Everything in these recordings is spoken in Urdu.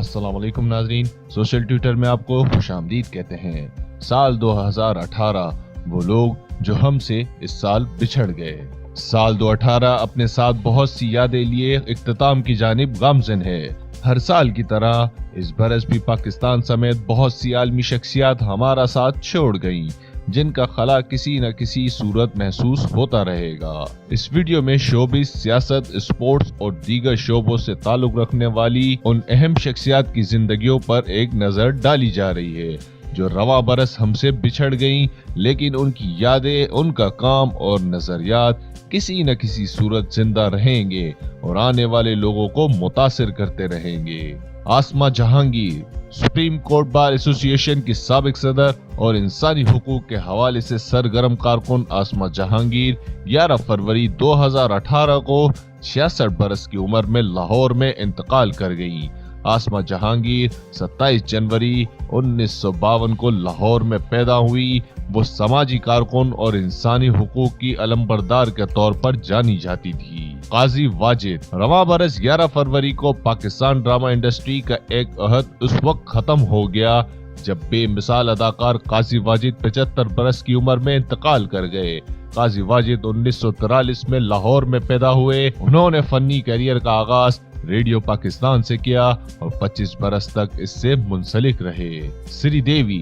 السلام علیکم ناظرین، سوشل ٹویٹر میں آپ کو خوش آمدید کہتے ہیں۔ سال 2018 وہ لوگ جو ہم سے اس سال بچھڑ گئے۔ سال 2018 اپنے ساتھ بہت سی یادیں لیے اختتام کی جانب گامزن ہے۔ ہر سال کی طرح اس برس بھی پاکستان سمیت بہت سی عالمی شخصیات ہمارا ساتھ چھوڑ گئیں، جن کا خلا کسی نہ کسی صورت محسوس ہوتا رہے گا۔ اس ویڈیو میں شوبز، سیاست، اسپورٹس اور دیگر شعبوں سے تعلق رکھنے والی ان اہم شخصیات کی زندگیوں پر ایک نظر ڈالی جا رہی ہے جو رواں برس ہم سے بچھڑ گئیں، لیکن ان کی یادیں، ان کا کام اور نظریات کسی نہ کسی صورت زندہ رہیں گے اور آنے والے لوگوں کو متاثر کرتے رہیں گے۔ آسما جہانگیر، سپریم کورٹ بار ایسوسی ایشن کی سابق صدر اور انسانی حقوق کے حوالے سے سرگرم کارکن آسما جہانگیر 11 فروری 2018 کو 66 برس کی عمر میں لاہور میں انتقال کر گئیں۔ آسما جہانگیر 27 جنوری 1952 کو لاہور میں پیدا ہوئی۔ وہ سماجی کارکن اور انسانی حقوق کی علمبردار کے طور پر جانی جاتی تھی۔ قاضی واجد، رواں برس 11 فروری کو پاکستان ڈرامہ انڈسٹری کا ایک عہد اس وقت ختم ہو گیا جب بے مثال اداکار قاضی واجد 75 برس کی عمر میں انتقال کر گئے۔ قاضی واجد 1943 میں لاہور میں پیدا ہوئے۔ انہوں نے فنی کیریئر کا آغاز ریڈیو پاکستان سے کیا اور 25 برس تک اس سے منسلک رہے۔ سری دیوی،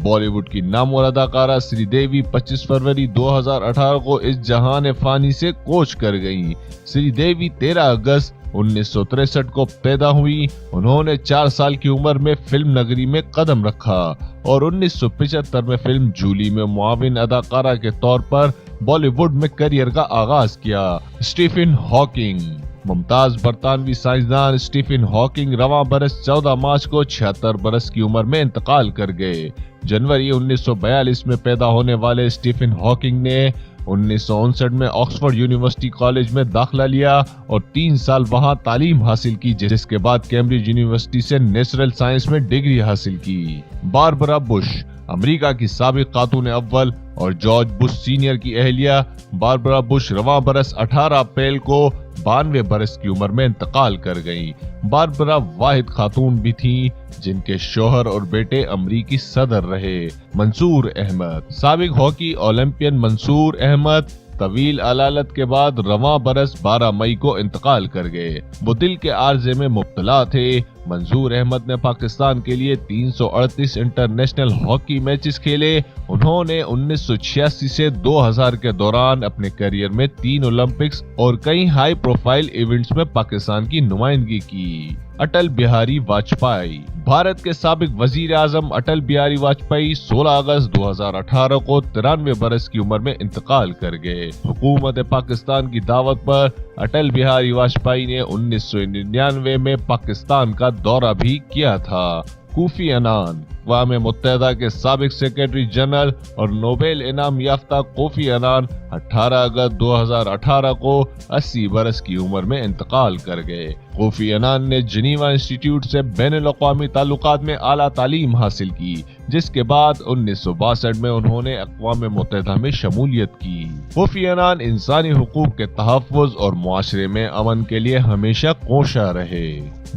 بالی ووڈ کی نامور اداکارہ سری دیوی 25 فروری 2018 کو اس جہان فانی سے کوچ کر گئیں۔ سری دیوی 13 اگست 1963 کو پیدا ہوئی۔ انہوں نے 4 سال کی عمر میں فلم نگری میں قدم رکھا اور 1975 میں فلم جولی میں معاون اداکارہ کے طور پر بالی ووڈ میں کیریئر کا آغاز کیا۔ اسٹیفن ہاکنگ، ممتاز برطانوی سائنسدان اسٹیفن ہاکنگ رواں برس 14 مارچ کو 76 برس کی عمر میں انتقال کر گئے۔ جنوری 1942 میں پیدا ہونے والے اسٹیفن ہاکنگ نے 1959 میں آکسفورڈ یونیورسٹی کالج میں داخلہ لیا اور 3 سال وہاں تعلیم حاصل کی، جس کے بعد کیمبرج یونیورسٹی سے نیچرل سائنس میں ڈگری حاصل کی۔ باربرا بش، امریکہ کی سابق خاتون اول اور جارج بش سینئر کی اہلیہ باربرا بش رواں برس 18 اپریل کو 92 برس کی عمر میں انتقال کر گئیں۔ باربرا واحد خاتون بھی تھیں جن کے شوہر اور بیٹے امریکی صدر رہے۔ منصور احمد، سابق ہاکی اولمپئن منصور احمد طویل علالت کے بعد رواں برس 12 مئی کو انتقال کر گئے۔ وہ دل کے عارضے میں مبتلا تھے۔ منصور احمد نے پاکستان کے لیے 338 انٹرنیشنل ہاکی میچز کھیلے۔ انہوں نے 1986 سے 2000 کے دوران اپنے کیریئر میں 3 اولمپکس اور کئی ہائی پروفائل ایونٹس میں پاکستان کی نمائندگی کی۔ اٹل بہاری واجپئی، بھارت کے سابق وزیر اعظم اٹل بہاری واجپئی 16 اگست 2018 کو 93 برس کی عمر میں انتقال کر گئے۔ حکومت پاکستان کی دعوت پر اٹل بہاری واجپئی نے 1999 میں پاکستان کا دورہ بھی کیا تھا۔ کوفی عنان، اقوام متحدہ کے سابق سیکرٹری جنرل اور نوبل انعام یافتہ کوفی عنان 18 اگست 2018 کو 80 برس کی عمر میں انتقال کر گئے۔ کوفی عنان نے جنیوا انسٹیٹیوٹ سے بین الاقوامی تعلقات میں اعلیٰ تعلیم حاصل کی، جس کے بعد 1962 میں انہوں نے اقوام متحدہ میں شمولیت کی۔ کوفی عنان انسانی حقوق کے تحفظ اور معاشرے میں امن کے لیے ہمیشہ کوشاں رہے۔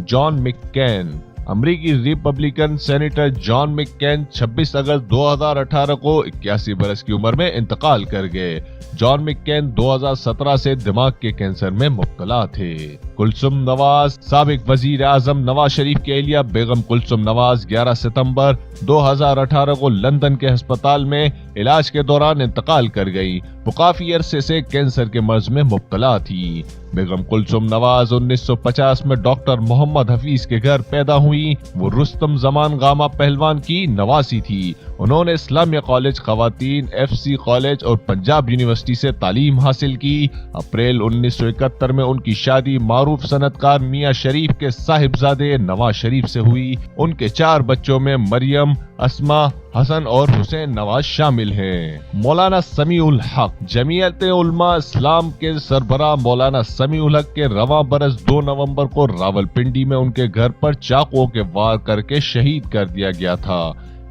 جان مکین، امریکی ریپبلکن سینیٹر جان مکین 26 اگست 2018 کو 81 برس کی عمر میں انتقال کر گئے۔ جان مکین 2017 سے دماغ کے کینسر میں مبتلا تھے۔ کلثوم نواز، سابق وزیر اعظم نواز شریف کی اہلیہ بیگم کلثوم نواز 11 ستمبر 2018 کو لندن کے ہسپتال میں علاج کے دوران انتقال کر گئی۔ وہ کافی عرصے سے کینسر کے مرض میں مبتلا تھی۔ بیگم کلثوم نواز 1950 میں ڈاکٹر محمد حفیظ کے گھر پیدا ہوئی۔ وہ رستم زمان گاما پہلوان کی نواسی تھی۔ انہوں نے اسلامیہ کالج خواتین، FC کالج اور پنجاب یونیورسٹی سے تعلیم حاصل کی۔ اپریل 1971 میں ان کی شادی معروف صنعت کار میاں شریف کے صاحبزادے نواز شریف سے ہوئی۔ ان کے 4 بچوں میں مریم، اسما، حسن اور حسین نواز شامل ہیں۔ مولانا سمیع الحق، جمعیت علماء اسلام کے سربراہ مولانا سمیع الحق کے رواں برس 2 نومبر کو راولپنڈی میں ان کے گھر پر چاقوؤں کے وار کر کے شہید کر دیا گیا تھا۔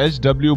H.W.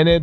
NA